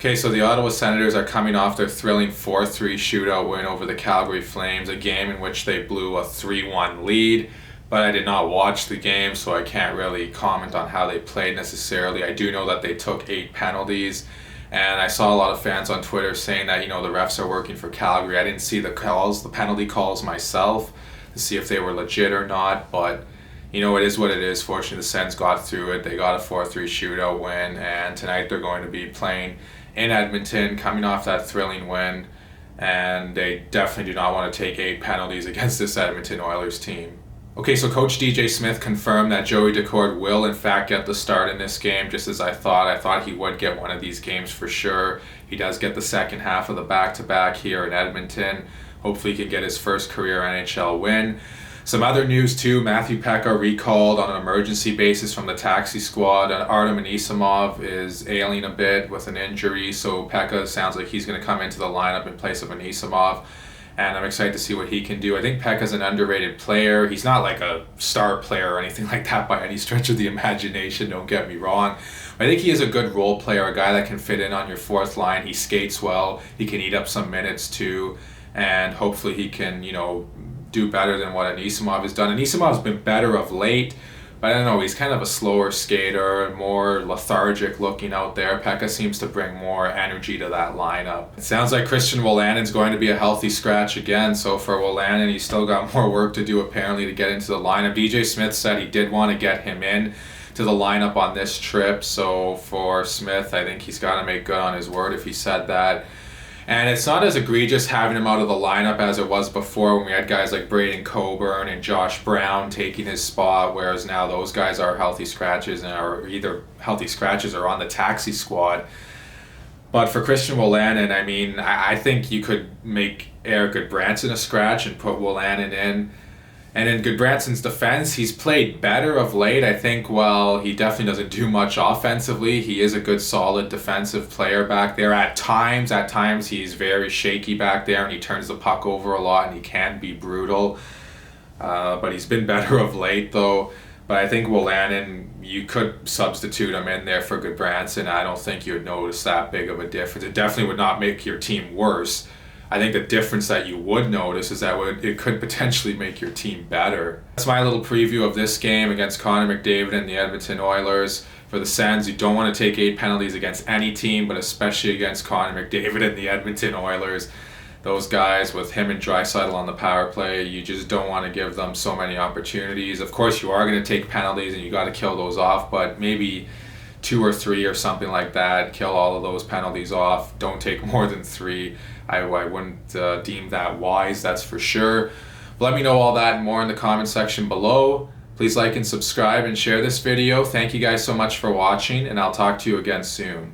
Okay, so the Ottawa Senators are coming off their thrilling 4-3 shootout win over the Calgary Flames, a game in which they blew a 3-1 lead. But I did not watch the game, so I can't really comment on how they played necessarily. I do know that they took 8 penalties, and I saw a lot of fans on Twitter saying that, the refs are working for Calgary. I didn't see the penalty calls myself to see if they were legit or not, but it is what it is. Fortunately, the Sens got through it. They got a 4-3 shootout win, and tonight they're going to be playing in Edmonton, coming off that thrilling win, and they definitely do not want to take 8 penalties against this Edmonton Oilers team. Okay, so Coach DJ Smith confirmed that Joey Daccord will in fact get the start in this game, just as I thought. I thought he would get one of these games for sure. He does get the second half of the back-to-back here in Edmonton. Hopefully he can get his first career NHL win. Some other news too, Matthew Pekka recalled on an emergency basis from the taxi squad. Artem Anisimov is ailing a bit with an injury, so Pekka sounds like he's going to come into the lineup in place of Anisimov, and I'm excited to see what he can do. I think Pekka's an underrated player. He's not like a star player or anything like that by any stretch of the imagination, don't get me wrong. I think he is a good role player, a guy that can fit in on your fourth line. He skates well, he can eat up some minutes too, and hopefully he can, do better than what Anisimov has done. Anisimov's been better of late, but I don't know, he's kind of a slower skater, more lethargic looking out there. Pekka seems to bring more energy to that lineup. It sounds like Christian Wolanin's going to be a healthy scratch again, so for Wolanin, he's still got more work to do apparently to get into the lineup. DJ Smith said he did want to get him in to the lineup on this trip, so for Smith, I think he's got to make good on his word if he said that. And it's not as egregious having him out of the lineup as it was before when we had guys like Braden Coburn and Josh Brown taking his spot, whereas now those guys are healthy scratches and are either healthy scratches or on the taxi squad. But for Christian Wolanin, I think you could make Eric Goodbranson a scratch and put Wolanin in. And in Goodbranson's defense, he's played better of late. I think, while he definitely doesn't do much offensively, he is a good, solid defensive player back there. At times he's very shaky back there, and he turns the puck over a lot, and he can be brutal. But he's been better of late, though. But I think Wolanin, you could substitute him in there for Goodbranson. I don't think you would notice that big of a difference. It definitely would not make your team worse. I think the difference that you would notice is that it could potentially make your team better. That's my little preview of this game against Connor McDavid and the Edmonton Oilers. For the Sens, you don't want to take 8 penalties against any team, but especially against Connor McDavid and the Edmonton Oilers. Those guys, with him and Draisaitl on the power play, you just don't want to give them so many opportunities. Of course, you are going to take penalties and you got to kill those off, but maybe 2 or 3 or something like that. Kill all of those penalties off. Don't take more than 3. I wouldn't deem that wise, that's for sure. But let me know all that and more in the comment section below. Please like and subscribe and share this video. Thank you guys so much for watching, and I'll talk to you again soon.